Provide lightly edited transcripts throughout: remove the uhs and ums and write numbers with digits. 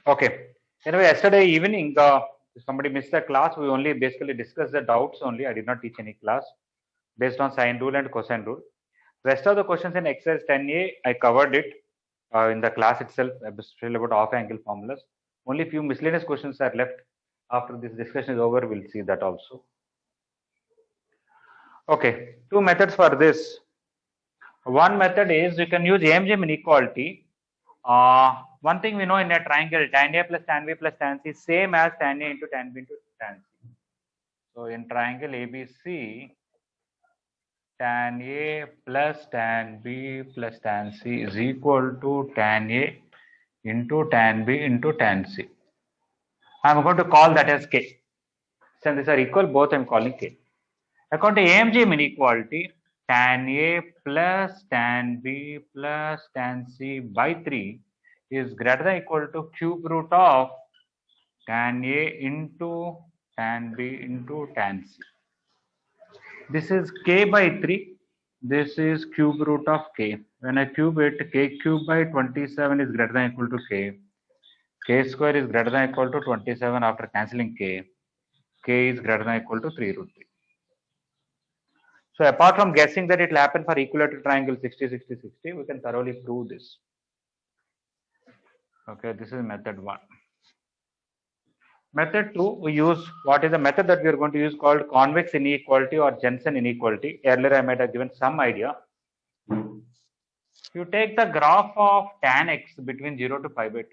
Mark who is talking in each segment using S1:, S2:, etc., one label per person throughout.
S1: Okay. Anyway, yesterday evening, somebody missed the class. We only basically discussed the doubts only. I did not teach any class based on sine rule and cosine rule. Rest of the questions in exercise 10A, I covered it in the class itself, still about half angle formulas. Only few miscellaneous questions are left. After this discussion is over, we'll see that also. Okay, two methods for this. One method is you can use AMGM inequality. One thing we know in a triangle, tan A plus tan B plus tan C is same as tan A into tan B into tan C. So in triangle ABC, tan A plus tan B plus tan C is equal to tan A into tan B into tan C. I'm going to call that as K. Since these are equal, both I'm calling K. According to AMGM inequality, tan A plus tan B plus tan C by 3 is greater than or equal to cube root of tan A into tan B into tan C. This is K by 3. This is cube root of K. When I cube it, K cube by 27 is greater than or equal to K. K square is greater than or equal to 27 after cancelling K. K is greater than or equal to 3 root 3. So apart from guessing that it will happen for equilateral triangle 60, 60, 60, we can thoroughly prove this. Okay, this is method 1. Method 2, we use what is the method that we are going to use called convex inequality or Jensen inequality. Earlier I might have given some idea. You take the graph of tan x between 0 to pi by 2.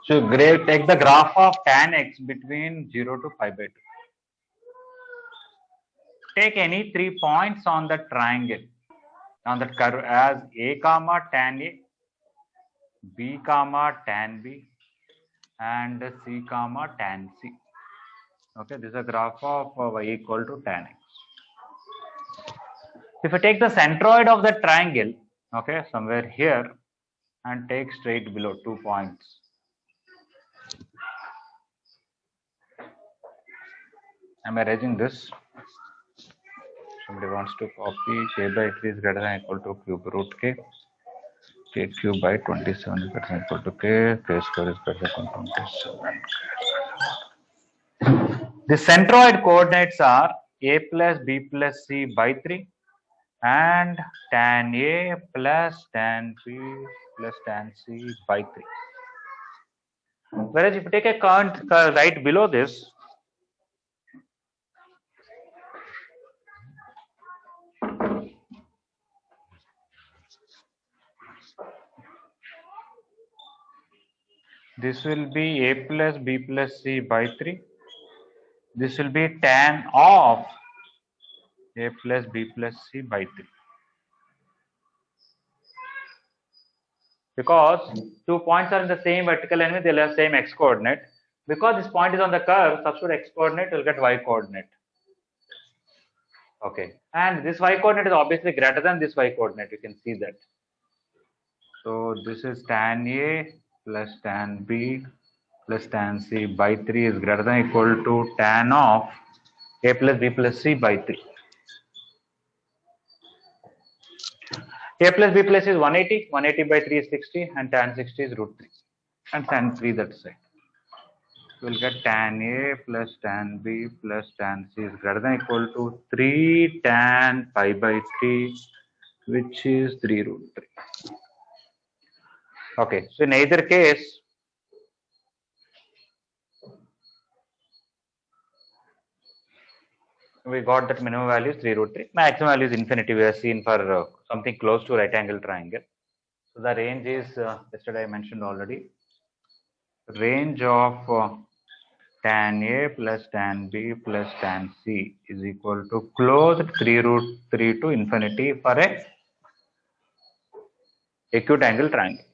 S1: So take the graph of tan x between 0 to pi by 2. Take any 3 points on the triangle, on that curve as A comma tan A, B comma tan B, and C comma tan C. Okay, this is a graph of y equal to tan x. If you take the centroid of the triangle, okay, somewhere here, and take straight below 2 points. Am I erasing this? Somebody wants to copy K by 3 is greater than or equal to cube root K. K cube by 27 is greater than or equal to K. K square is greater than 27. The centroid coordinates are A plus B plus C by 3 and tan A plus tan B plus tan C by 3. Whereas if you take a current right below this, this will be A plus B plus C by 3. This will be tan of A plus B plus C by 3. Because 2 points are in the same vertical line, they'll have same x coordinate. Because this point is on the curve, substitute x coordinate, you'll get y coordinate. Okay, and this y coordinate is obviously greater than this y coordinate. You can see that. So this is tan A plus tan B plus tan C by 3 is greater than or equal to tan of A plus B plus C by 3. A plus B plus is 180. 180 by 3 is 60, and tan 60 is root 3, and tan 3 that side. we'll get tan A plus tan B plus tan C is greater than or equal to 3 tan pi by 3, which is 3 root 3. Okay, so in either case, we got that minimum value is 3 root 3. Maximum value is infinity. We have seen for something close to right angle triangle. So the range is, yesterday I mentioned already, range of tan A plus tan B plus tan C is equal to closed 3 root 3 to infinity for a acute angle triangle.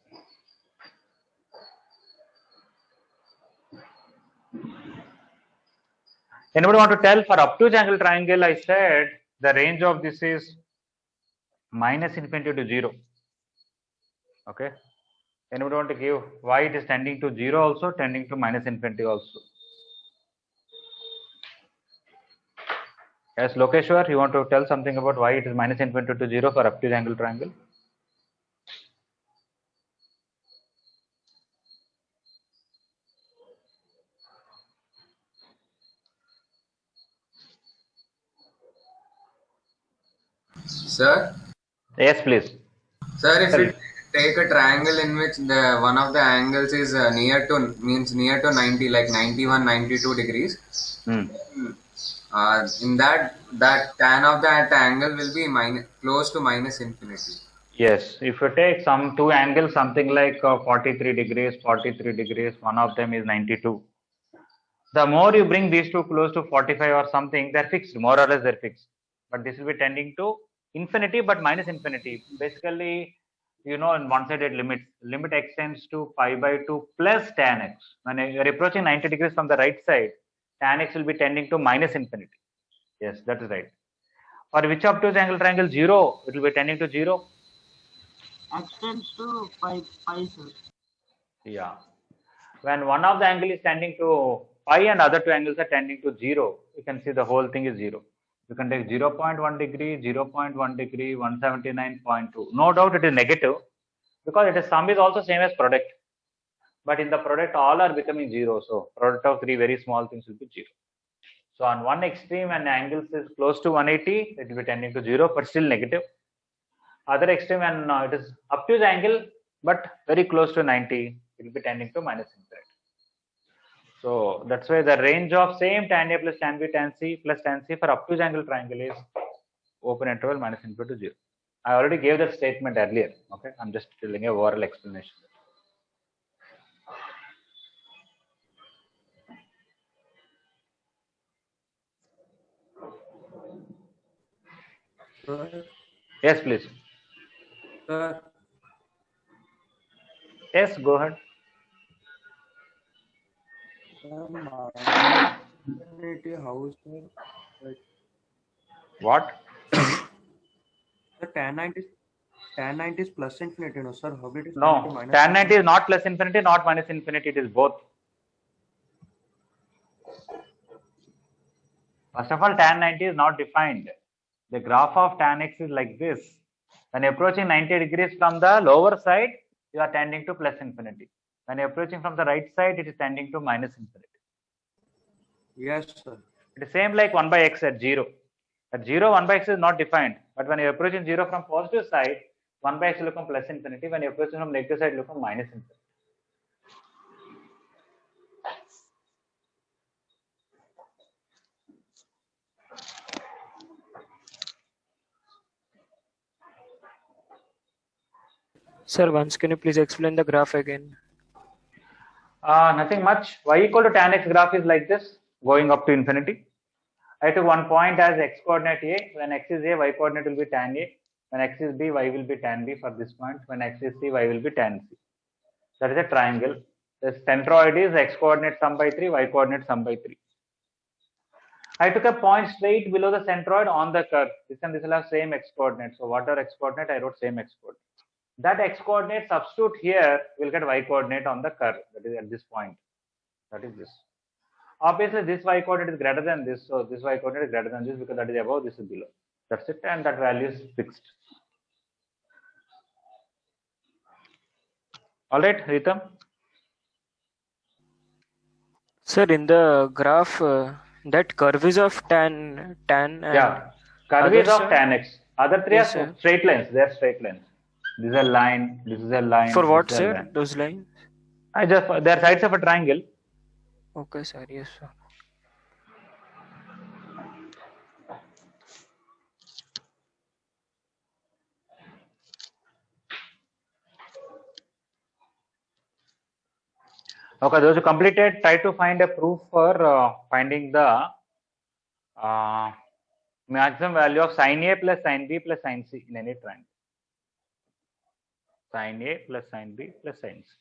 S1: Anybody want to tell for obtuse angle triangle? I said the range of this is minus infinity to 0. Okay. Anybody want to give why it is tending to 0 also, tending to minus infinity also? Yes, Lokeshwar, you want to tell something about why it is minus infinity to 0 for obtuse angle triangle?
S2: Sir?
S1: Yes, please.
S2: Sir, if you take a triangle in which the one of the angles is near to 90, like 91, 92 degrees, in that tan of that angle will be close to minus infinity.
S1: Yes, if you take some two angles, something like 43 degrees, 43 degrees, one of them is 92. The more you bring these two close to 45 or something, they're fixed, more or less they're fixed. But this will be tending to infinity, but minus infinity. Basically, you know, in one-sided limit extends to pi by 2 plus tan x. When you're approaching 90 degrees from the right side, tan x will be tending to minus infinity. Yes, that is right. For which obtuse angle triangle 0, it will be tending to 0.
S3: Extends to pi, sir.
S1: Yeah. When one of the angle is tending to pi and other two angles are tending to 0, you can see the whole thing is 0. You can take 0.1 degree, 0.1 degree, 179.2. No doubt it is negative because it is sum is also same as product. But in the product, all are becoming 0. So product of three very small things will be 0. So on one extreme, when angle is close to 180, it will be tending to 0, but still negative. Other extreme, when it is obtuse angle, but very close to 90, it will be tending to minus infinity. So that's why the range of same tan A plus tan B tan C plus tan C for obtuse angle triangle is open interval minus infinity to 0. I already gave that statement earlier. Okay, I'm just telling a oral explanation.
S4: Sir,
S1: Yes, please.
S4: sir,
S1: Yes, go ahead.
S4: infinity house, sir. Like,
S1: What?
S4: the tan 90 is plus infinity, no, sir. How it is
S1: No,
S4: minus
S1: tan 90
S4: infinity?
S1: is not plus infinity, not minus infinity. It is both. First of all, tan 90 is not defined. The graph of tan x is like this. When approaching 90 degrees from the lower side, you are tending to plus infinity. When approaching from the right side, it is tending to minus infinity.
S4: Yes, sir.
S1: It is same like 1 by x at 0. At 0, 1 by x is not defined. But when you are approaching 0 from positive side, 1 by x will become plus infinity. When you are approaching from negative side, it will become minus infinity.
S5: Sir, once can you please explain the graph again?
S1: Nothing much. Y equal to tan x graph is like this, going up to infinity. I took one point as x coordinate A. When x is A, y coordinate will be tan A. When x is B, y will be tan B for this point. When x is C, y will be tan C. That is a triangle. The centroid is x coordinate sum by 3, y coordinate sum by 3. I took a point straight below the centroid on the curve. This and this will have same x coordinate. So whatever x coordinate, I wrote same x coordinate. That x coordinate substitute here will get y coordinate on the curve. That is at this point. That is this. Obviously, this y coordinate is greater than this. So this y coordinate is greater than this because that is above, this is below. That's it. And that value is fixed. All right, Ritam.
S5: Sir, in the graph, that curve is of tan and
S1: Yeah, curve is
S5: others,
S1: of tan x. Other three
S5: yes,
S1: are
S5: sir.
S1: straight lines. They are straight lines. This is a line. This is a line.
S5: For
S1: This
S5: what,
S1: is a
S5: sir?
S1: line.
S5: Those lines?
S1: I just they are sides of a triangle.
S5: Okay, sir. Yes, sir.
S1: Okay, those who completed, try to find a proof for finding the maximum value of sin A plus sin B plus sin C in any triangle. Sin A plus sin B plus sin C.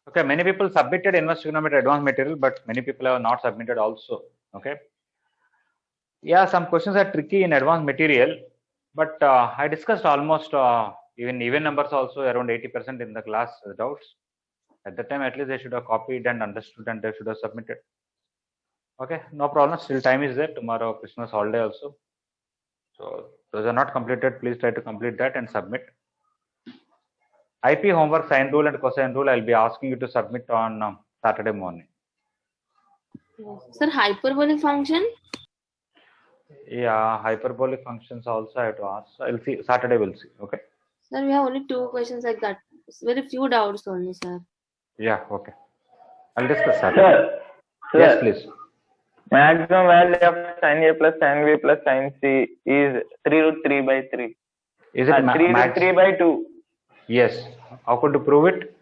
S1: Okay, many people submitted inverse trigonometry advanced material, but many people have not submitted also. Okay. Yeah, some questions are tricky in advanced material, but I discussed almost even numbers also around 80% in the class doubts. At that time, at least they should have copied and understood and they should have submitted. Okay, no problem. Still time is there. Tomorrow, Christmas holiday also. So those are not completed. Please try to complete that and submit. IP homework, sine rule and cosine rule, I'll be asking you to submit on Saturday morning.
S6: Sir, hyperbolic function?
S1: Yeah, hyperbolic functions also I have to ask. I'll see. Saturday we'll see. Okay.
S6: Sir, we have only 2 questions like that. It's very few doubts only, sir.
S1: Yeah. Okay. I'll discuss Saturday.
S7: Sir,
S1: Yes, please.
S7: maximum value of sin A plus sin B plus sin C is 3 root 3 by 3.
S1: Is it
S7: 3 root 3 by 2.
S1: Yes. How could you prove it?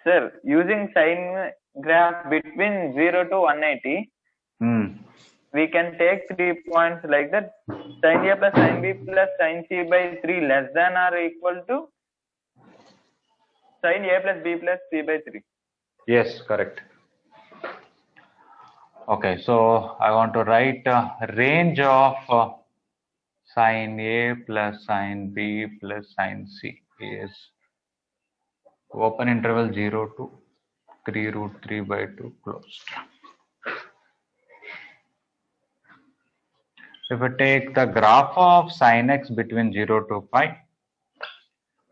S7: Sir, using sine graph between 0 to 180, we can take 3 points like that. Sin A plus sin B plus sin C by 3 less than or equal to sin A plus B plus C by 3.
S1: Yes, correct. Okay, so I want to write range of sin A plus sin B plus sin C is open interval 0 to 3 root 3 by 2 closed. If we take the graph of sin x between 0 to pi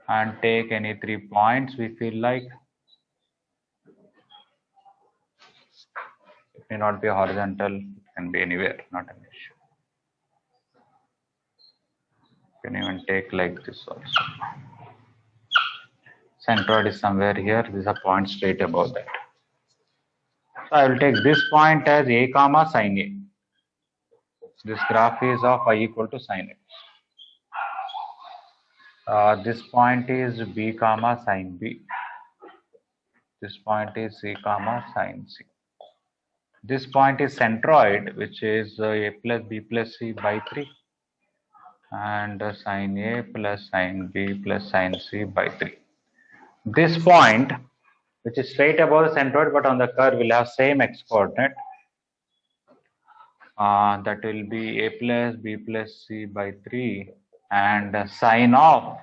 S1: and take any 3 points we feel like, it may not be horizontal, it can be anywhere, not an issue. You can even take like this also. Centroid is somewhere here. This is a point straight above that. So I will take this point as a comma sin A. This graph is of I equal to sin A. This point is B comma sin B. This point is C comma sin C. This point is centroid, which is A plus B plus C by 3. And sin A plus sin B plus sin C by 3. This point, which is straight above the centroid, but on the curve will have same x coordinate. That will be A plus B plus C by 3 and sine of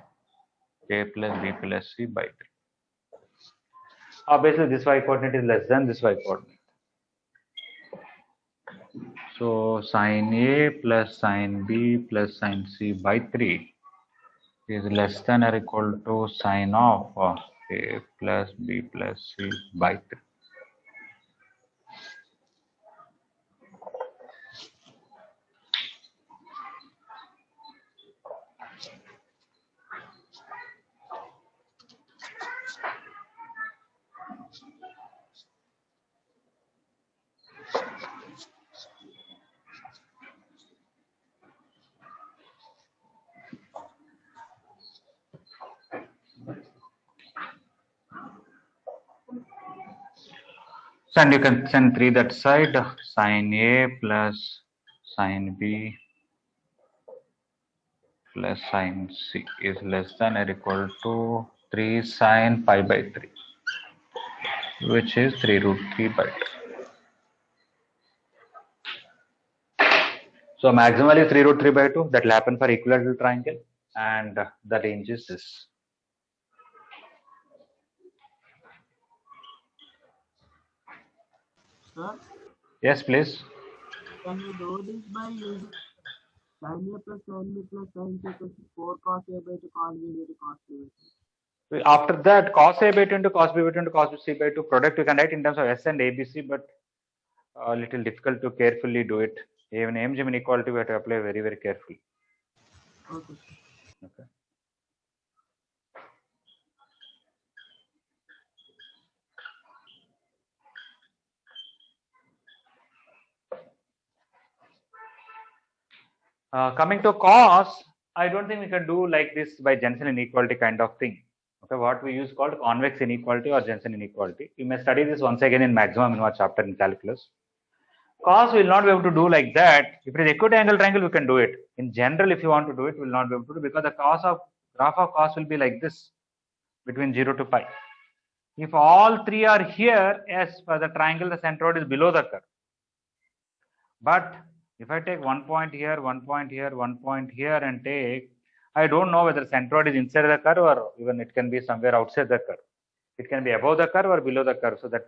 S1: A plus B plus C by 3. Obviously, this y coordinate is less than this y coordinate. So sin A plus sin B plus sin C by 3 is less than or equal to sin of A plus B plus C by 3. So, and you can send 3 that side, sin A plus sin B plus sin C is less than or equal to 3 sin pi by 3, which is 3 root 3 by 2. So maximally 3 root 3 by 2, that will happen for equilateral triangle, and the range is this.
S3: Sir,
S1: Yes, please.
S3: can we do this by using sin A plus sin B plus sin C plus 4 cos A by 2 cos B by 2 cos C by 2?
S1: After that, cos A by 2 into cos B by 2 into cos C by 2 product you can write in terms of S and ABC, but a little difficult to carefully do it. Even MGM inequality we have to apply very, very carefully.
S3: Okay.
S1: Okay. Coming to cos, I don't think we can do like this by Jensen inequality kind of thing. Okay, what we use called convex inequality or Jensen inequality. You may study this once again in maximum minima chapter in calculus. Cos we will not be able to do like that. If it is acute angle triangle, we can do it. In general, if you want to do it, we will not be able to do, because the graph of cos will be like this between 0 to pi. If all three are here, yes, for the triangle, the centroid is below the curve. But if I take 1 point here, 1 point here, 1 point here, and take, I don't know whether centroid is inside the curve or even it can be somewhere outside the curve. It can be above the curve or below the curve. So that,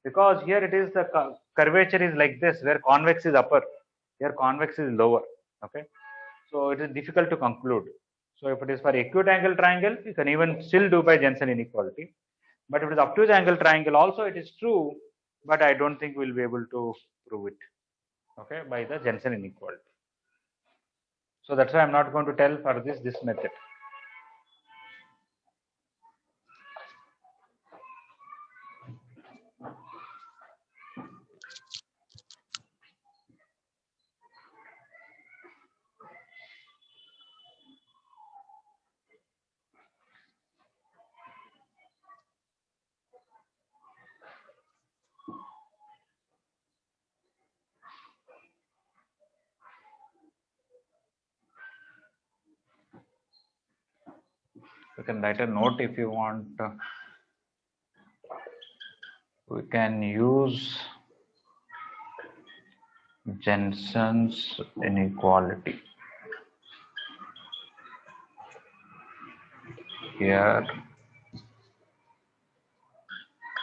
S1: because here it is the curvature is like this, where convex is upper, here convex is lower. Okay, so it is difficult to conclude. So if it is for acute angle triangle, you can even still do by Jensen inequality. But if it is obtuse angle triangle, also it is true, but I don't think we'll be able to prove it. Okay, by the Jensen inequality. So that's why I'm not going to tell for this method. You can write a note if you want. We can use Jensen's inequality here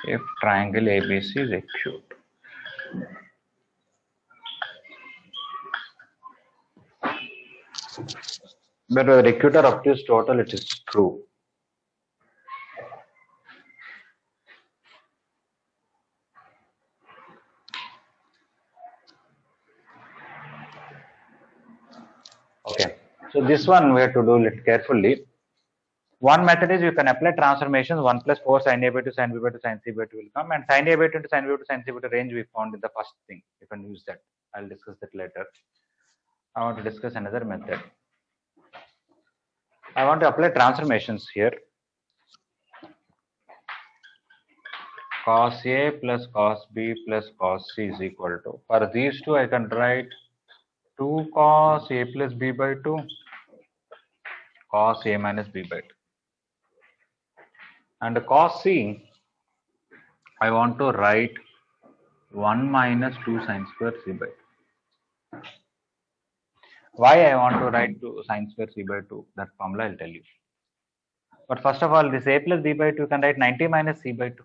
S1: if triangle ABC is acute. But whether acute or obtuse total, it is true. Okay, so this one we have to do it carefully. One method is you can apply transformations 1 plus 4 sin A by 2 sin B by 2 sin C by 2 will come, and sin A by 2 into sin B by 2 sin C by 2 range we found in the first thing. You can use that. I'll discuss that later. I want to discuss another method. I want to apply transformations here. Cos A plus cos B plus cos C is equal to, for these two I can write 2 cos A plus B by 2 cos A minus B by 2. And cos C, I want to write 1 minus 2 sin square C by 2. Why I want to write 2 sin square C by 2? That formula I'll tell you. But first of all, this A plus B by 2 you can write 90 minus C by 2.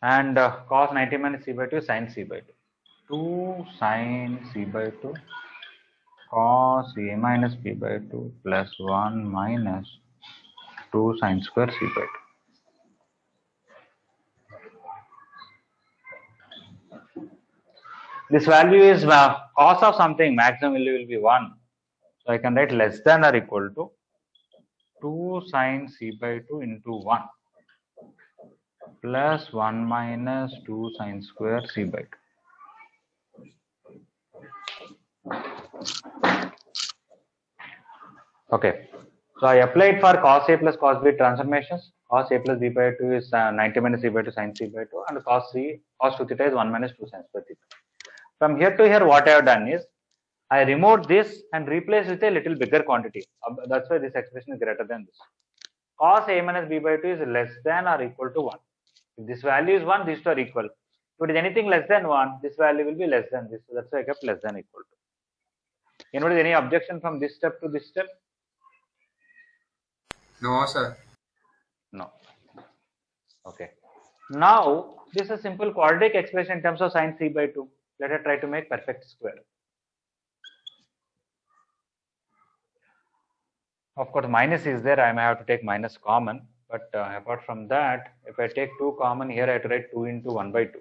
S1: and cos 90 minus c by 2 is sin c by 2. 2 sin c by 2 cos a minus b by 2 plus 1 minus 2 sin square c by 2. This value is cos of something, maximum value will be 1. So I can write less than or equal to 2 sin c by 2 into 1 plus 1 minus 2 sin square c by 2. Okay. So I applied for cos a plus cos b transformations. Cos a plus b by 2 is 90 minus c by 2 sin c by 2, and cos 2 theta is 1 minus 2 sin square theta. From here to here, what I have done is I removed this and replaced with a little bigger quantity. That's why this expression is greater than this. Cos a minus b by 2 is less than or equal to 1. If this value is 1, these two are equal. If it is anything less than 1, this value will be less than this. So that's why I kept less than equal to. Anybody, any objection from this step to this step?
S2: No, sir.
S1: No. Okay. Now, this is a simple quadratic expression in terms of sin c by 2. Let us try to make perfect square. Of course, minus is there. I may have to take minus common. But apart from that, if I take 2 common, here I have to write 2 into 1 by 2.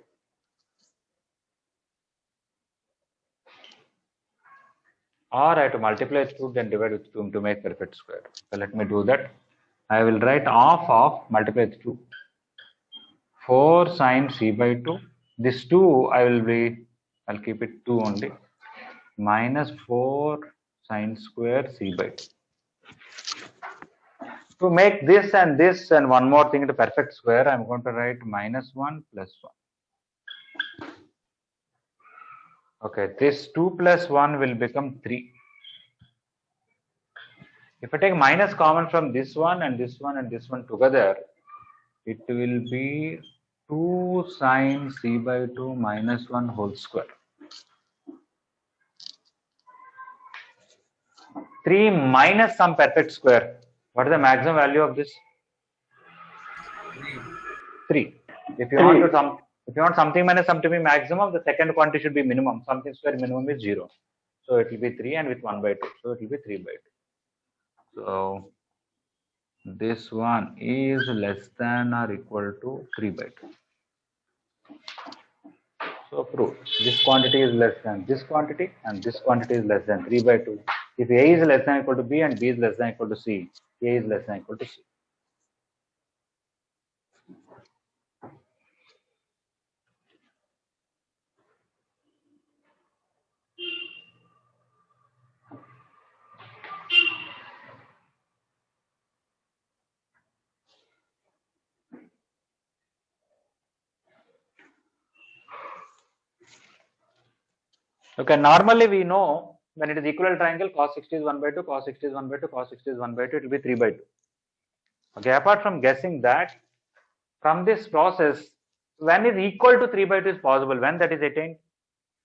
S1: Or I have to multiply through then divide with 2 to make perfect square. So let me do that. I will write half of multiply with 2. 4 sin c by 2. This 2 I'll keep it 2 only. Minus 4 sin square c by 2. To make this and one more thing into perfect square, I'm going to write minus 1 plus 1. Okay, this 2 plus 1 will become 3. If I take minus common from this one and this one and this one together, it will be 2 sin c by 2 minus 1 whole square. 3 minus some perfect square. What is the maximum value of this? 3. If you want something minus something to be maximum, the second quantity should be minimum. Something square minimum is 0. So it will be 3 and with 1 by 2. So it will be 3 by 2. So this one is less than or equal to 3 by 2. So prove this quantity is less than this quantity and this quantity is less than 3 by 2. If A is less than or equal to B and B is less than or equal to C, A is less than or equal to C. Okay, normally we know when it is equivalent triangle, cos 60 is 1 by 2, cos 60 is 1 by 2, cos 60 is 1 by 2, it will be 3 by 2. Okay, apart from guessing that, from this process, when is equal to 3 by 2 is possible, when that is attained?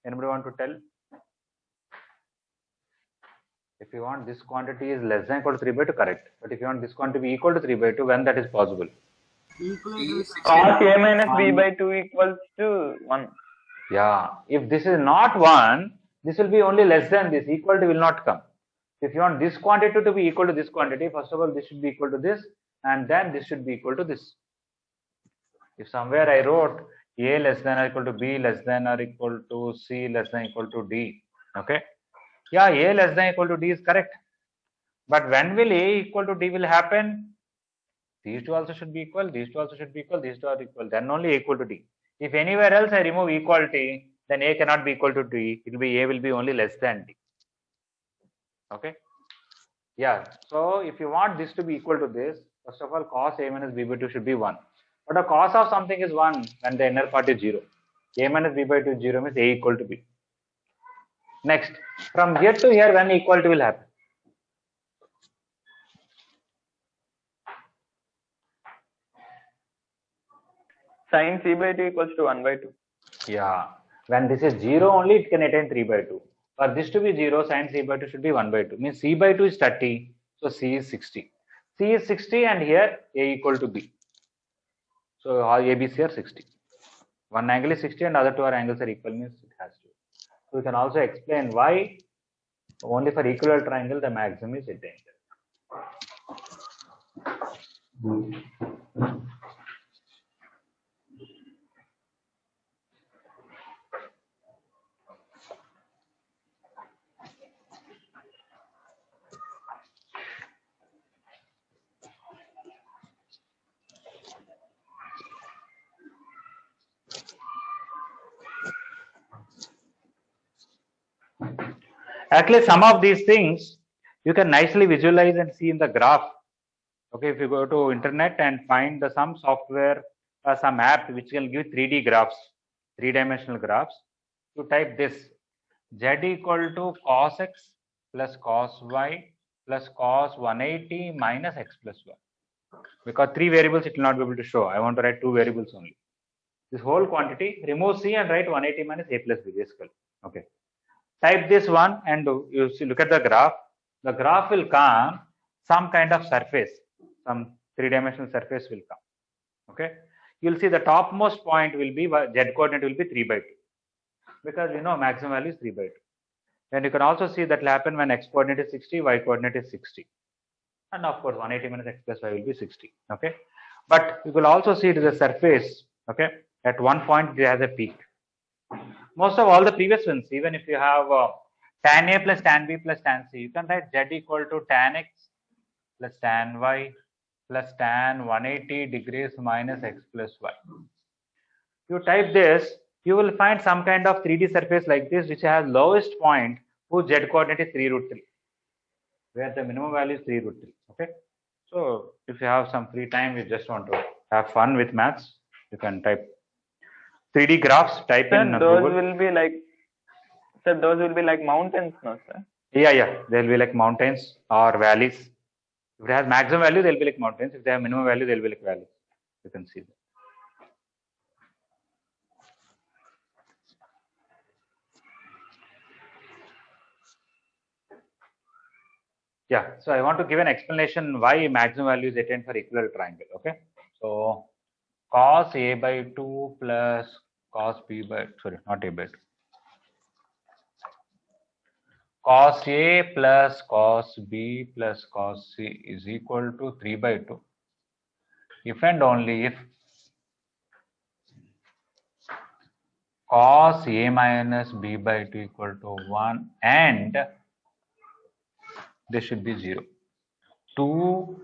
S1: Anybody want to tell? If you want this quantity is less than or equal to 3 by 2, correct. But if you want this quantity to be equal to 3 by 2, when that is possible?
S7: Cos a minus b by 2 equals to 1.
S1: Yeah, if this is not 1, this will be only less than this, equal to will not come. If you want this quantity to be equal to this quantity, first of all, this should be equal to this, and then this should be equal to this. If somewhere I wrote A less than or equal to B less than or equal to C less than or equal to D, okay? Yeah, A less than or equal to D is correct. But when will A equal to D will happen? These two also should be equal, these two also should be equal, these two are equal, then only A equal to D. If anywhere else I remove equality, then A cannot be equal to D. It will be A will be only less than D. Okay. Yeah. So if you want this to be equal to this, first of all, cos A minus B by 2 should be 1. But the cos of something is 1 when the inner part is 0. A minus B by 2 is 0 means A equal to B. Next, from here to here, when equality will happen?
S7: Sin c by 2 equals to 1 by 2.
S1: Yeah, when this is 0 only, it can attain 3 by 2. For this to be 0, sin c by 2 should be 1 by 2. Means c by 2 is 30, so c is 60. C is 60 and here A equal to B. So all A, B, C are 60. one angle is 60 and other two angles are equal, means it has to. So we can also explain why only for equilateral triangle the maximum is attained. Actually, some of these things you can nicely visualize and see in the graph. Okay, if you go to internet and find some software, some app which can give 3D graphs, three-dimensional graphs, you type this: z equal to cos x plus cos y plus cos 180 minus x plus y. Because 3 variables it will not be able to show. I want to write 2 variables only. This whole quantity, remove c and write 180 minus a plus b basically. Okay. Type this one and you see, look at the graph. The graph will come some kind of surface, some three-dimensional surface will come. Okay, you'll see the topmost point will be z coordinate will be 3 by 2 because we know maximum value is 3 by 2. Then you can also see that will happen when x coordinate is 60, y coordinate is 60, and of course 180 minus x plus y will be 60. Okay, but you will also see it is a surface. Okay, at one point it has a peak. Most of all the previous ones, even if you have tan a plus tan b plus tan c, you can write z equal to tan x plus tan y plus tan 180 degrees minus x plus y. You type this, you will find some kind of 3D surface like this which has lowest point whose z coordinate is 3 root 3, where the minimum value is 3 root 3. Okay, so if you have some free time, you just want to have fun with maths, you can type 3D graphs, type
S7: Sir,
S1: in
S7: those
S1: Google.
S7: will be like, sir, those will be like mountains, no, sir?
S1: Yeah, they'll be like mountains or valleys. If it has maximum value, they'll be like mountains. If they have minimum value, they'll be like valleys. You can see that. Yeah, so I want to give an explanation why maximum value is attained for equilateral triangle. Okay, so cos a by 2 plus cos b by, sorry, not a by 2. Cos a plus cos b plus cos c is equal to 3 by 2 if and only if cos a minus b by 2 equal to 1 and this should be 0. 2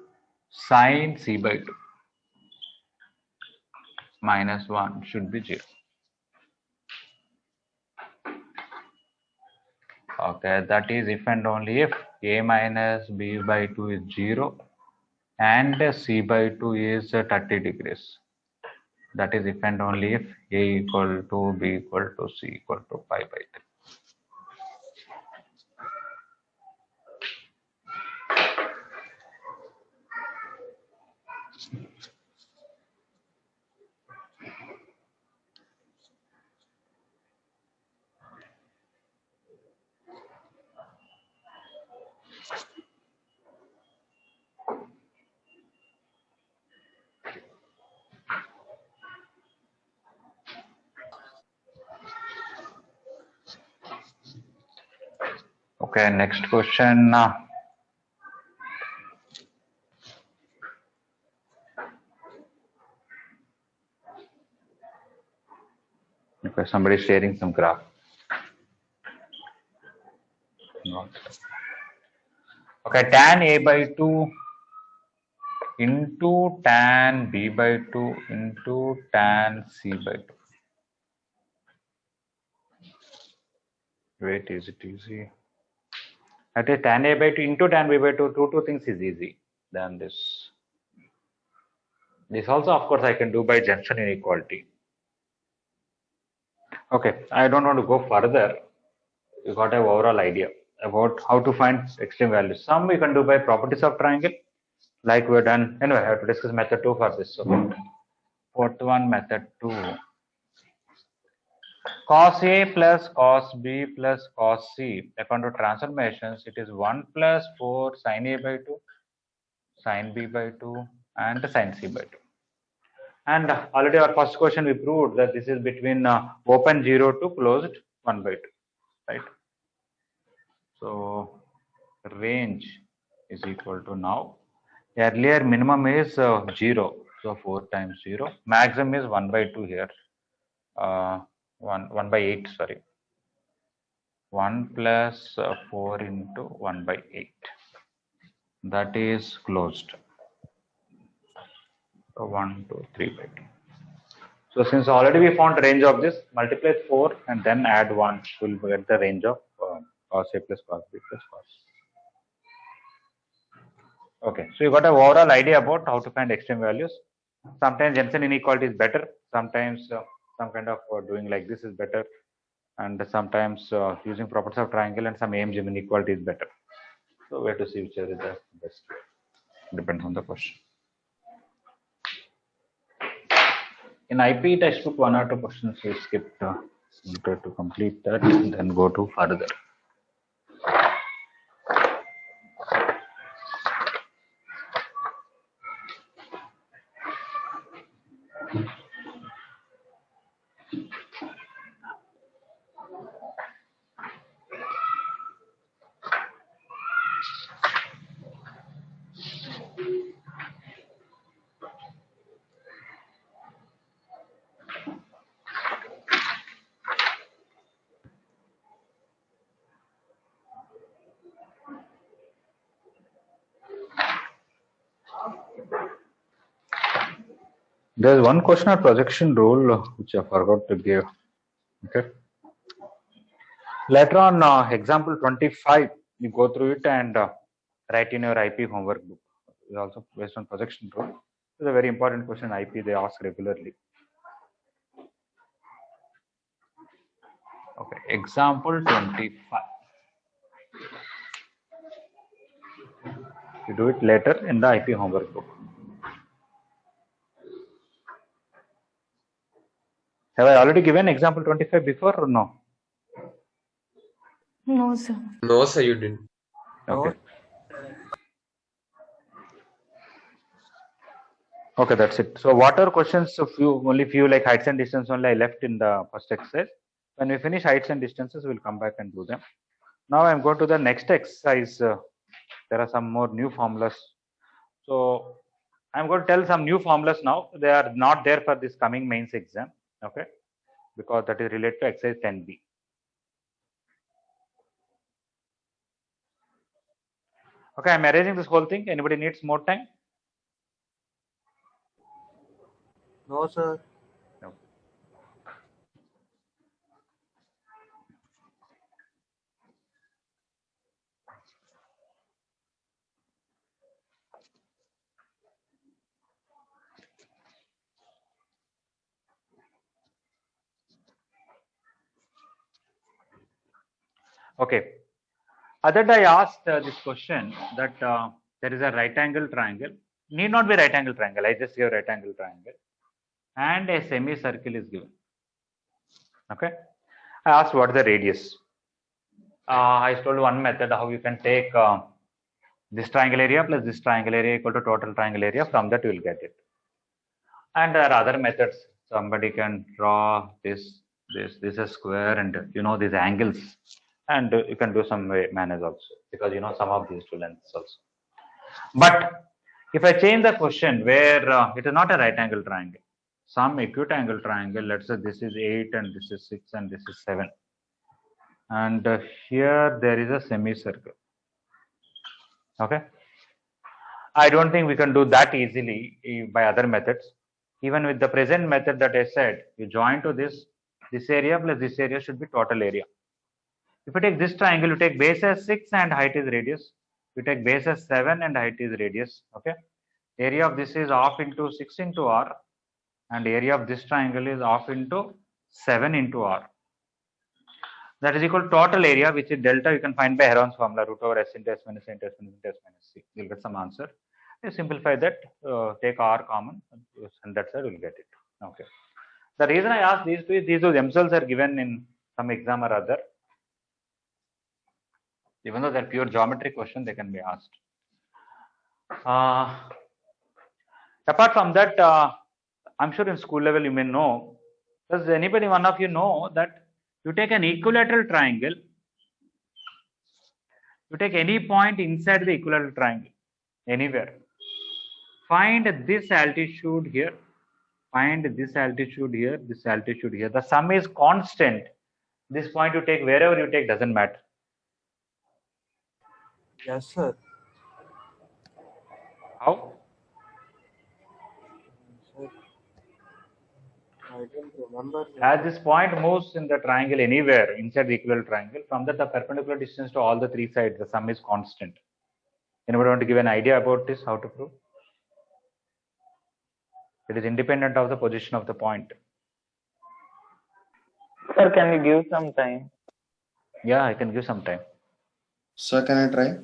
S1: sin c by 2 minus 1 should be 0. Okay, that is if and only if a minus b by 2 is 0 and c by 2 is 30 degrees. That is if and only if a equal to b equal to c equal to pi by 3. Okay, next question. Okay, somebody is sharing some graph. Okay, tan a by 2 into tan b by 2 into tan c by 2. Wait, is it easy? That is tan a by 2 into tan b by 2, two things is easy than this. This also, of course, I can do by junction inequality. Okay, I don't want to go further. You got an overall idea about how to find extreme values. Some we can do by properties of triangle, like we've done. Anyway, I have to discuss method 2 for this. So, fourth one, method 2. Cos A plus cos B plus cos C. According to transformations, it is 1 plus 4 sin A by 2, sin B by 2, and sin C by 2. And already our first question we proved that this is between open 0 to closed 1 by 2, right? So range is equal to now. Earlier minimum is 0, so 4 times 0. Maximum is 1 by 2 here. 1 by 8, sorry. 1 plus 4 into 1 by 8. That is closed. So 1, 2, 3 by 2. So since already we found range of this, multiply 4 and then add 1, we'll get the range of cos A plus cos B plus cos. Okay, so you got an overall idea about how to find extreme values. Sometimes Jensen inequality is better. Sometimes some kind of doing like this is better. And sometimes using properties of triangle and some AMG inequality is better. So we have to see which is the best. Depends on the question. In IP textbook, 1 or 2 questions we skipped. We try to complete that and then go to further. There's one question of projection rule which I forgot to give. Okay. Later on, example 25, you go through it and write in your IP homework book. It's also based on projection rule. It's a very important question. IP they ask regularly. Okay. Example 25. You do it later in the IP homework book. Have I already given example 25 before or no?
S8: No, sir.
S9: No, sir, you didn't.
S1: Okay. Okay, that's it. So water questions, only few like heights and distance only I left in the first exercise. When we finish heights and distances, we'll come back and do them. Now I'm going to the next exercise. There are some more new formulas. So I'm going to tell some new formulas now. They are not there for this coming mains exam. Okay, because that is related to exercise 10B. Okay, I'm arranging this whole thing. Anybody needs more time?
S4: No, sir.
S1: No. Okay. Other day I asked this question that there is a right angle triangle. Need not be right angle triangle. I just gave right angle triangle. And a semicircle is given. Okay. I asked what is the radius. I told one method how you can take this triangle area plus this triangle area equal to total triangle area. From that you will get it. And there are other methods. Somebody can draw this is a square, and you know these angles. And you can do some manners also, because you know some of these two lengths also. But if I change the question where it is not a right angle triangle, some acute angle triangle, let's say this is 8 and this is 6 and this is 7. And here there is a semicircle. Okay. I don't think we can do that easily by other methods. Even with the present method that I said, you join to this area plus this area should be total area. If you take this triangle, you take base as 6 and height is radius. You take base as 7 and height is radius. Okay. Area of this is half into 6 into r, and area of this triangle is half into 7 into r. That is equal to total area, which is delta. You can find by Heron's formula, root over s into s minus a into s minus into s minus c. You'll get some answer. You simplify that, take r common, and that side will get it. Okay. The reason I asked these two is these two themselves are given in some exam or other. Even though they're pure geometry question, they can be asked. Apart from that, I'm sure in school level you may know. Does anybody, one of you know that you take an equilateral triangle, you take any point inside the equilateral triangle, anywhere. Find this altitude here, find this altitude here, this altitude here. The sum is constant. This point you take, wherever you take, doesn't matter.
S4: Yes, sir.
S1: How?
S4: Sir, I don't remember.
S1: As this point moves in the triangle anywhere inside the equilateral triangle, from that the perpendicular distance to all the three sides, the sum is constant. Anybody want to give an idea about this, how to prove? It is independent of the position of the point.
S7: Sir, can you give some time?
S1: Yeah, I can give some time.
S8: Sir, can I try?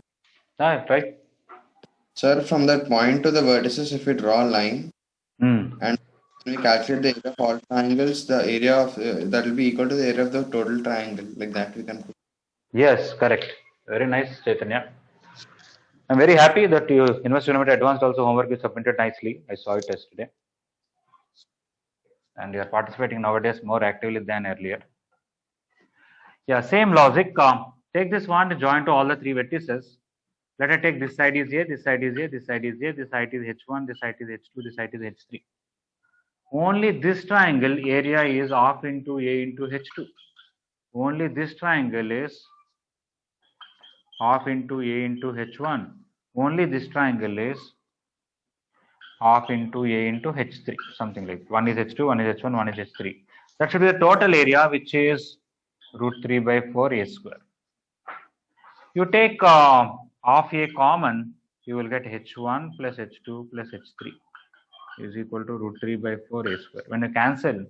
S1: Try.
S8: Sir, from that point to the vertices, if we draw a line and we calculate the area of all triangles, the area of that will be equal to the area of the total triangle. Like that, we can put.
S1: Yes, correct. Very nice, Chaitanya. I'm very happy that you University of Advanced also homework is submitted nicely. I saw it yesterday. And you are participating nowadays more actively than earlier. Yeah, same logic. Take this one, join to all the three vertices. Let us take this side is A, this side is A, this side is A, this side is H1, this side is H2, this side is H3. Only this triangle area is half into A into H2. Only this triangle is half into A into H1. Only this triangle is half into A into H3, something like one is H2, one is H1, one is H3. That should be the total area, which is root 3 by 4 A square. You take half A common, you will get H1 plus H2 plus H3 is equal to root 3 by 4 A square. When you cancel,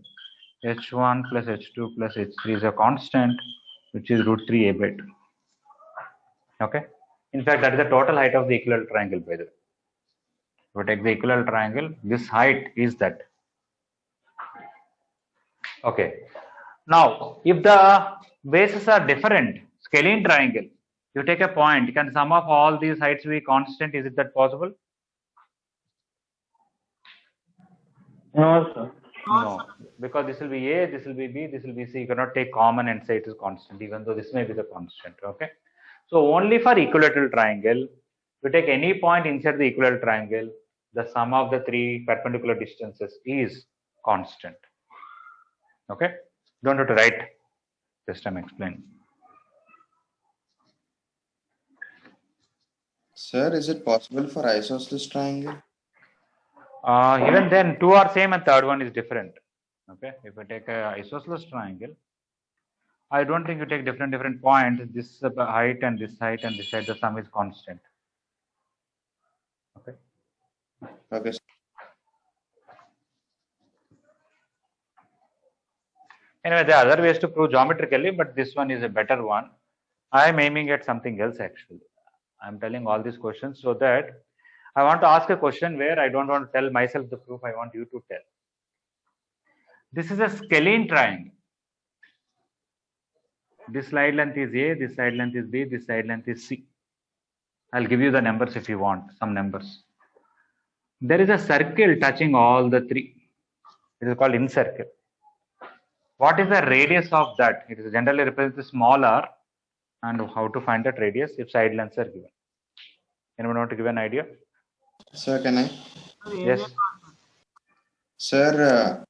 S1: H1 plus H2 plus H3 is a constant, which is root 3 A by 2. Okay. In fact, that is the total height of the equilateral triangle, by the way. If you take the equilateral triangle, this height is that. Okay. Now, if the bases are different, scalene triangle, you take a point, can sum of all these heights be constant? Is it that possible?
S7: No, sir.
S1: No, because this will be A, this will be B, this will be C. You cannot take common and say it is constant, even though this may be the constant. Okay. So only for equilateral triangle, you take any point inside the equilateral triangle, the sum of the three perpendicular distances is constant. Okay. Don't have to write. Just I'm explaining.
S8: Sir, is it possible for isosceles triangle?
S1: Even then, two are same and third one is different. Okay. If I take a isosceles triangle, I don't think you take different points. This height and this height and this height, the sum is constant. Okay.
S8: Okay. Sir.
S1: Anyway, there are other ways to prove geometrically, but this one is a better one. I am aiming at something else actually. I am telling all these questions so that I want to ask a question where I don't want to tell myself the proof, I want you to tell. This is a scalene triangle. This side length is A, this side length is B, this side length is C. I'll give you the numbers if you want, some numbers. There is a circle touching all the three. It is called incircle. What is the radius of that? It is generally represented as small r, and how to find that radius if side lengths are given. Anyone want to give an idea?
S8: Sir, can I?
S1: Yes.
S8: Sir,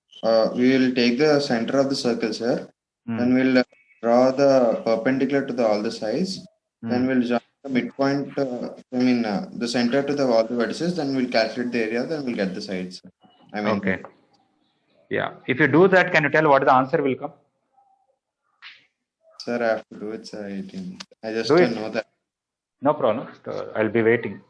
S8: we will take the center of the circle, sir. Then we'll draw the perpendicular to all the sides. Then we'll join the midpoint, the center to all the vertices. Then we'll calculate the area. Then we'll get the sides.
S1: Okay. Yeah. If you do that, can you tell what the answer will come?
S8: Sir, I have to do it, sir. I just
S1: do
S8: don't know that.
S1: No problem. I'll be waiting.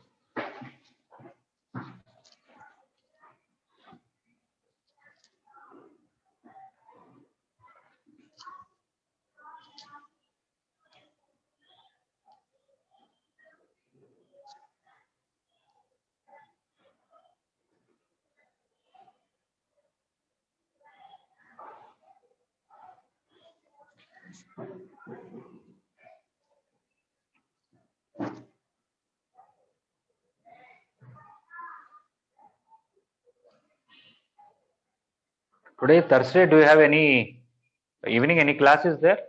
S1: Today Thursday. Do you have any evening? Any classes there?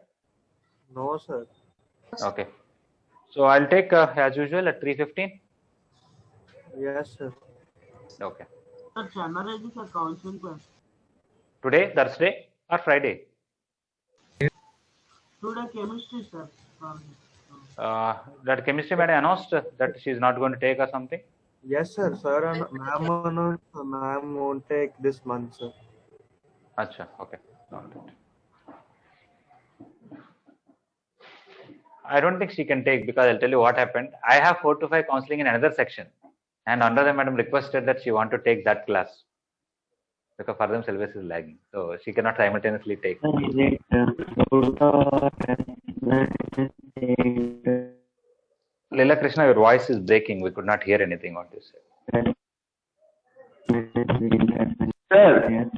S4: No, sir.
S1: Okay. So I'll take as usual at 3:15.
S4: Yes, sir.
S1: Okay.
S3: Sir, Chennai is a counseling class.
S1: Today Thursday or Friday?
S3: Today chemistry, sir.
S1: That chemistry madam announced that she is not going to take or something.
S4: Yes, sir. Sir and ma'am won't take this month, sir.
S1: Acha. Okay. Got it. I don't think she can take because I'll tell you what happened. I have 4 to 5 counseling in another section, and under the madam requested that she want to take that class because for them syllabus is lagging, so she cannot simultaneously take. Leela Krishna, your voice is breaking. We could not hear anything what you said.
S7: Sir,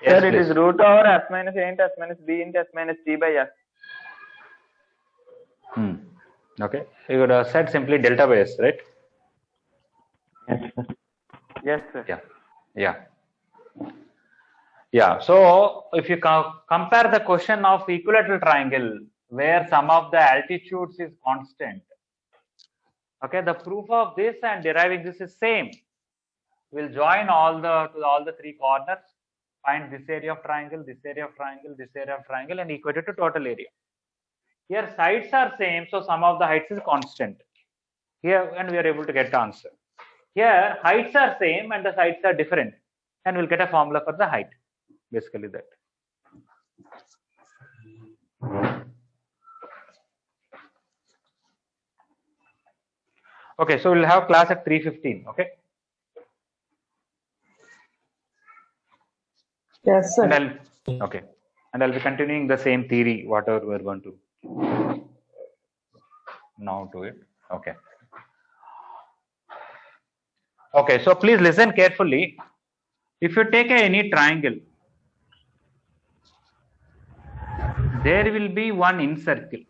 S1: Yes,
S7: sir, it
S1: please.
S7: is root over s minus a into s minus b into s minus c by s.
S1: Okay. You would have said simply delta by s, right?
S7: Yes, sir.
S1: Yeah. Yeah. Yeah. So if you compare the question of equilateral triangle where sum of the altitudes is constant, okay, the proof of this and deriving this is same. We'll join all the 3 corners, find this area of triangle, this area of triangle, this area of triangle, and equate it to total area. Here sides are same, so sum of the heights is constant. Here, and we are able to get the answer. Here heights are same and the sides are different, and we'll get a formula for the height. Basically that. Okay, so we'll have class at 3:15. Okay.
S9: Yes, sir.
S1: And I'll be continuing the same theory, whatever we're going to now do it. Okay. Okay, so please listen carefully. If you take any triangle, there will be one incircle.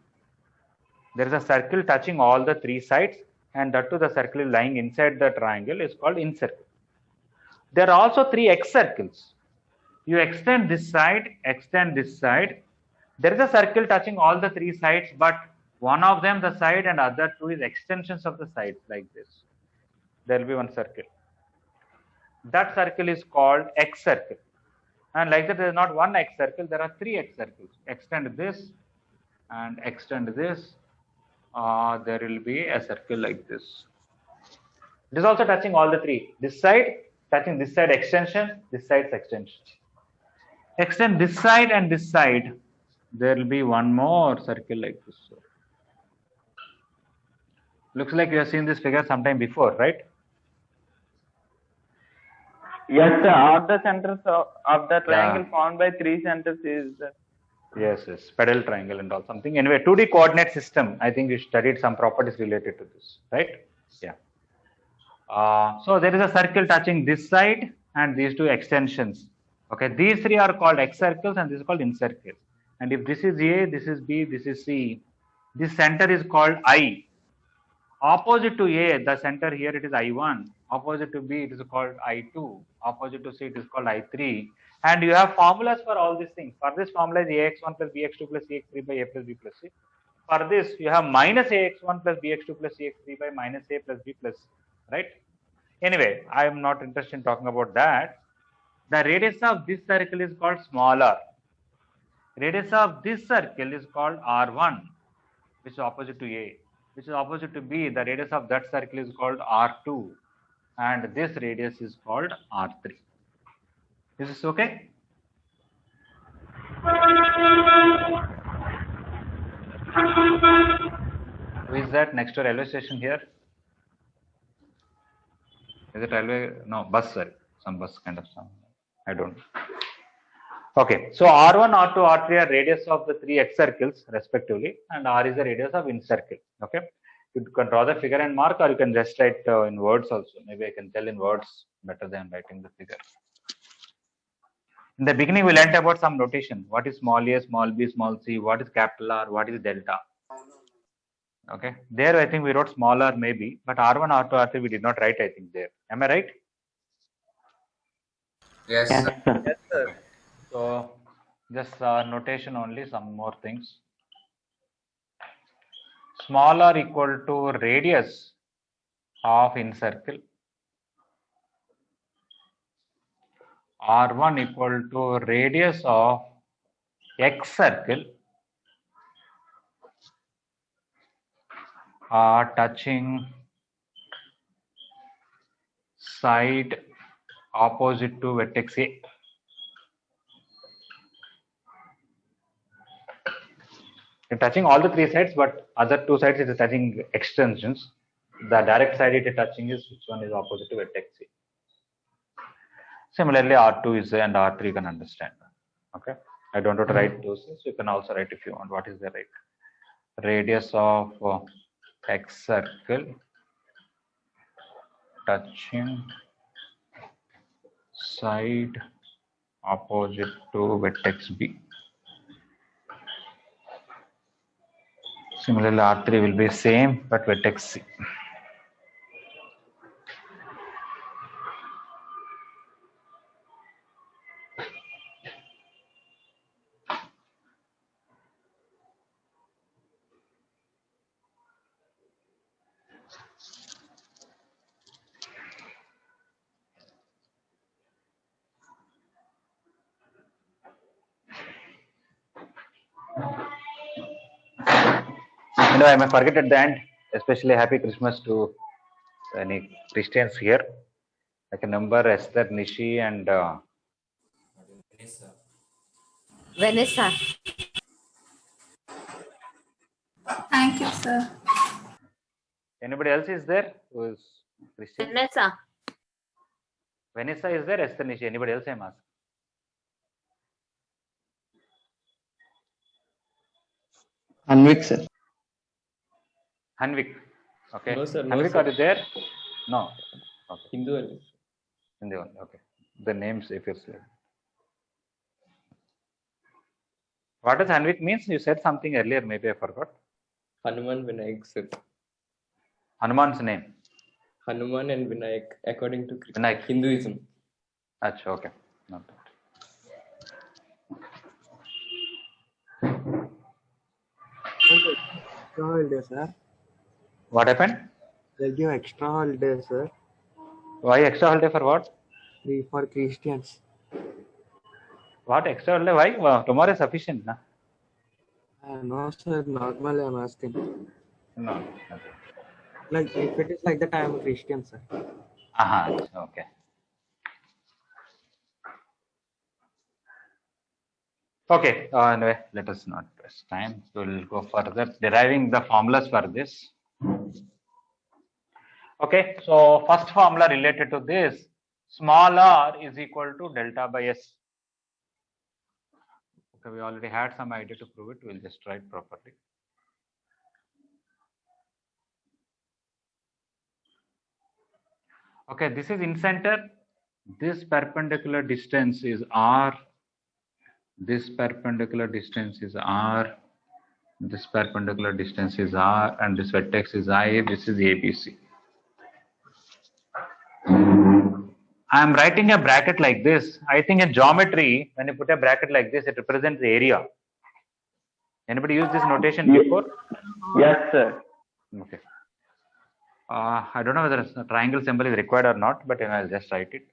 S1: There is a circle touching all the 3 sides, and that too the circle is lying inside the triangle is called incircle. There are also 3 excircles. You extend this side, extend this side. There is a circle touching all the 3 sides, but one of them the side and other 2 is extensions of the sides like this. There will be one circle. That circle is called excircle. And like that, there is not one excircle, there are 3 excircles. Extend this and extend this. There will be a circle like this. It is also touching all the 3. This side touching this side extension, this side's extension. Extend this side and this side. There will be one more circle like this. Looks like you have seen this figure sometime before, right?
S7: Yes, sir. All the centers of the triangle formed by 3 centers is.
S1: Yes, pedal triangle and all something. Anyway, 2D coordinate system. I think you studied some properties related to this, right? Yeah. So there is a circle touching this side and these 2 extensions. Okay, these 3 are called excircles and this is called incircle. And if this is A, this is B, this is C, this center is called I. Opposite to A, the center here it is I1. Opposite to B, it is called I2. Opposite to C, it is called I3. And you have formulas for all these things. For this formula is AX1 plus BX2 plus CX3 by A plus B plus C. For this, you have minus AX1 plus BX2 plus CX3 by minus A plus B plus C, right? Anyway, I am not interested in talking about that. The radius of this circle is called small r. Radius of this circle is called R1, which is opposite to A. Which is opposite to B, the radius of that circle is called R2. And this radius is called R3. Is this okay? Who is that next to railway station here? Is it railway? No, bus, sorry. Some bus kind of sound. I don't know. Okay, so R1, R2, R3 are radius of the 3 excircles respectively, and R is the radius of incircle. Okay, you can draw the figure and mark, or you can just write in words also. Maybe I can tell in words better than writing the figure. In the beginning, we learnt about some notation. What is small a, small b, small c? What is capital R? What is delta? Okay, there I think we wrote small r maybe, but R1, R2, R3 we did not write. I think there. Am I right?
S2: Yes,
S7: Yes,
S2: sir.
S7: sir.
S4: Yes, sir.
S1: So just notation only, some more things. Small r equal to radius of incircle. R1 equal to radius of X circle touching side opposite to vertex A. It's touching all the three sides, but other two sides it is touching extensions. The direct side it is touching is which one is opposite to vertex A. Similarly, R2 is and R3 you can understand. Okay, I don't want to write those things. You can also write if you want. What is the radius of X circle touching side opposite to vertex B. Similarly, R3 will be same but vertex C. I may forget at the end, especially Happy Christmas to any Christians here. I can number Esther, Nishi, and
S9: Vanessa.
S10: Thank you, sir.
S1: anybody else is there who is Christian?
S6: Vanessa.
S1: Vanessa is there, Esther, Nishi. Anybody else I'm asking?
S11: Hanvik, sir.
S1: Hanvik. Okay.
S11: No, sir.
S1: Hanvik, are you there? No. Okay.
S11: Hindu only.
S1: Hindu one. Okay. The names, if you're saying. What does Hanvik means? You said something earlier. Maybe I forgot.
S11: Hanuman Vinayak, sir.
S1: Hanuman's name.
S11: Hanuman and Vinayak, according to
S1: Vinayak.
S11: Hinduism.
S1: Achha, okay. Not bad.
S3: Extra holiday, sir.
S1: What happened?
S3: They'll give extra holiday, sir.
S1: Why extra holiday for what?
S3: For Christians.
S1: What extra holiday? Why? Wow, tomorrow is sufficient, na?
S3: No, sir. Normally, I'm asking.
S1: No.
S3: Like, if it is like that, I am a Christian, sir.
S1: Aha, okay. Okay, anyway, let us not waste time. We'll go further, deriving the formulas for this. Okay, so first formula related to this, small r is equal to delta by s. Okay, we already had some idea to prove it. We'll just write properly. Okay, this is in center. This perpendicular distance is r. This perpendicular distance is r. This perpendicular distance is r, and this vertex is I. This is ABC. I am writing a bracket like this. I think in geometry, when you put a bracket like this, it represents the area. Anybody use this notation before?
S7: Yes, sir.
S1: Okay. I don't know whether a triangle symbol is required or not, but I'll just write it.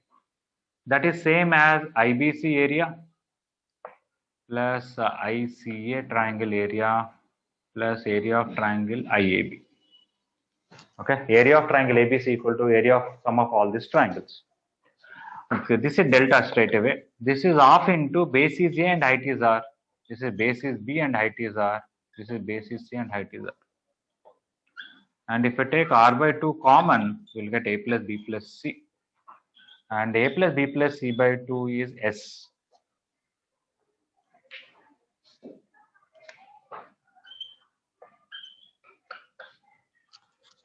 S1: That is same as IBC area plus ICA triangle area plus area of triangle IAB. Okay, area of triangle ABC equal to area of sum of all these triangles. Okay, this is delta straight away. This is half into base is A and height is R. This is base is B and height is R. This is base is C and height is R. And if we take R by 2 common, we'll get A plus B plus C. And A plus B plus C by 2 is S.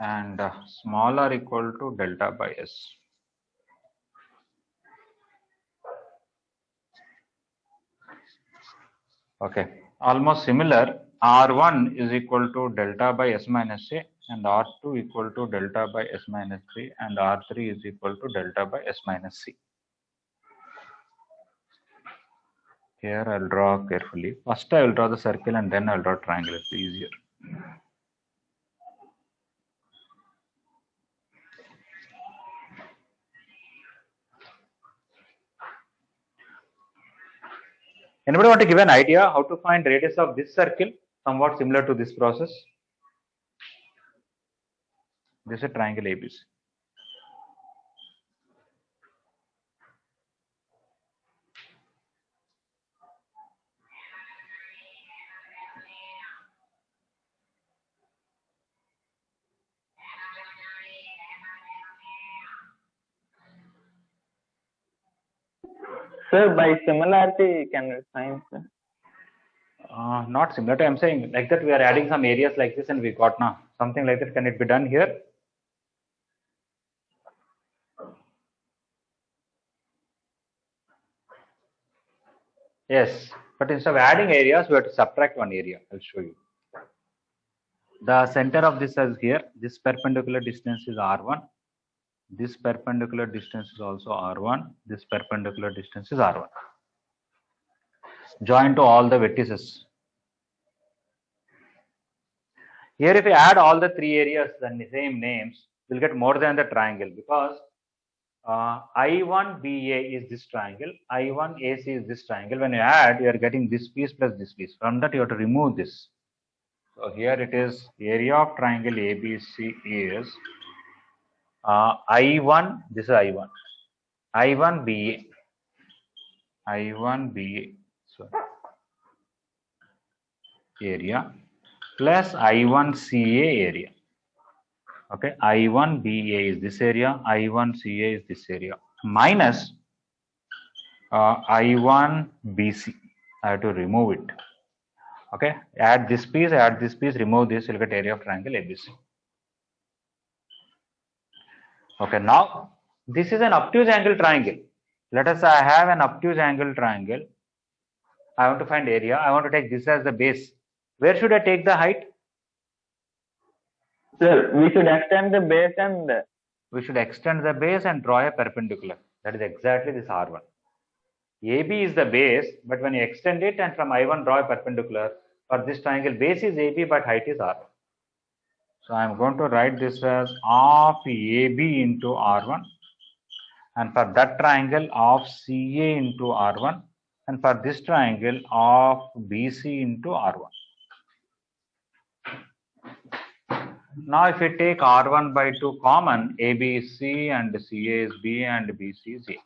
S1: And small r equal to delta by S. Okay, almost similar. R1 is equal to delta by S minus A, and R2 equal to delta by S minus 3, and R3 is equal to delta by S minus C. Here I'll draw carefully. First I will draw the circle and then I'll draw triangle. It's easier. Anybody want to give an idea how to find radius of this circle? Somewhat similar to this process. This is a triangle ABC.
S7: Sir, by similarity, can we find, sir?
S1: Not similar to, I'm saying like that we are adding some areas like this and we got now something like that. Can it be done here? Yes, but instead of adding areas, we have to subtract one area. I'll show you. The center of this is here. This perpendicular distance is R1. This perpendicular distance is also R1. This perpendicular distance is R1. Join to all the vertices. Here, if we add all the three areas and the same names, we'll get more than the triangle because I1BA is this triangle, I1AC is this triangle. When you add, you are getting this piece plus this piece. From that, you have to remove this. So here it is, area of triangle ABC is I1, this is I1, I1BA, I1BA, so area plus I1CA area. Okay, I1BA is this area, I1CA is this area, minus I1BC. I have to remove it. Okay, add this piece, remove this, you'll get area of triangle ABC. Okay, now this is an obtuse angle triangle. Let us I have an obtuse angle triangle. I want to find area. I want to take this as the base. Where should I take the height?
S7: Sir, we should extend the base and...
S1: We should extend the base and draw a perpendicular. That is exactly this R1. AB is the base, but when you extend it and from I1 draw a perpendicular, for this triangle base is AB but height is R1. So I am going to write this as of AB into R1, and for that triangle of CA into R1, and for this triangle of BC into R1. Now if we take R1 by 2 common, AB is C and CA is B and BC is A.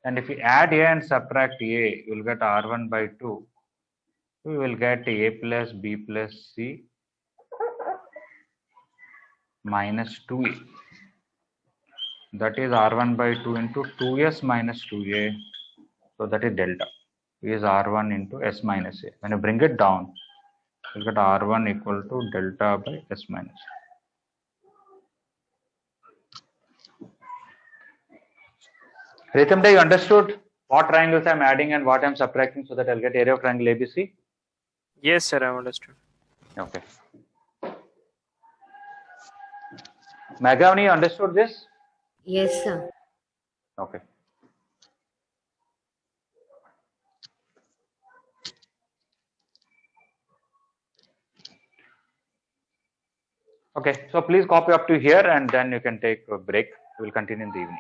S1: And if we add A and subtract A, you will get R1 by 2. We will get A plus B plus C minus 2A. That is R1 by 2 into 2S minus 2A. So that is delta. Is R1 into S minus A. When you bring it down, you get R1 equal to delta by S minus A. Ritamda, you understood what triangles I am adding and what I am subtracting so that I'll get area of triangle ABC?
S5: Yes, sir, I understood.
S1: Okay. Magavani, you understood this?
S9: Yes, sir.
S1: Okay. Okay, so please copy up to here and then you can take a break. We will continue in the evening.